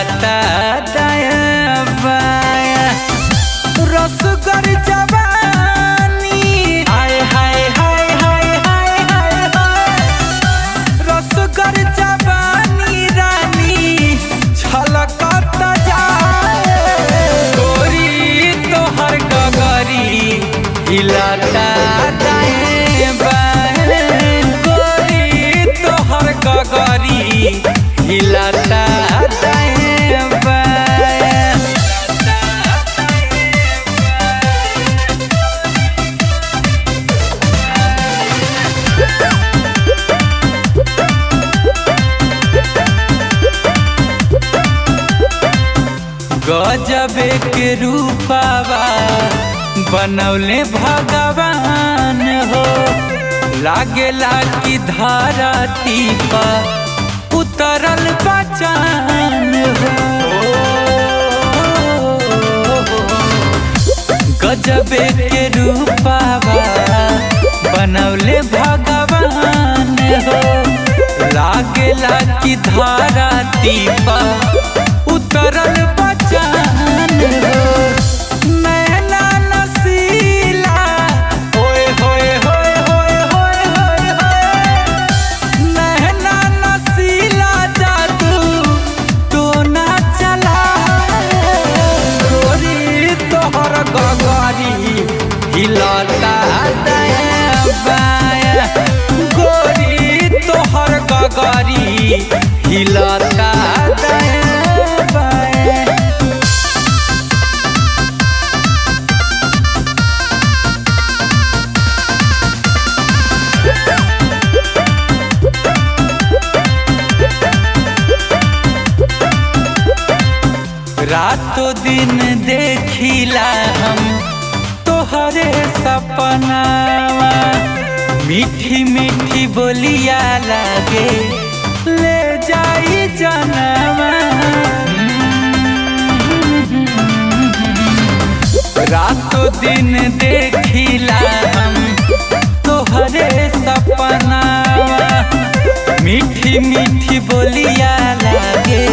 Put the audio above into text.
हिलाता दाया बाया। रसगर जवानी हाय हाय हाय हाय हाय हाय हाय। रसगर जवानी रानी छलकत जाए। गोरी तोहर गगरी हिलाता दाया बाया। गोरी तोहर गगरी हिलाता दाया बाया। गजबे के रूपावा बनौले भगवान हो। लागेला कि धरती पर उतरल बचान हो। गजबे के रूपावा बनौले भगवान हो। लागेला कि धरती पर उतरल बचान हो। नैना नसीला होए होए होए होए होए होए होए। नैना नसीला जादू टोना चला। गोरी तोहर गगरी हिलाता दाया बाया। गोरी तोहर गगरी हिलाता दाया बाया। रातों दिन देखिला हम तोहरे सपनावा। मीठी मीठी बोलिया लागे ले जाई जनवा। रातों दिन देखिला हम तोहरे सपनावा। मीठी मीठी बोलिया लागे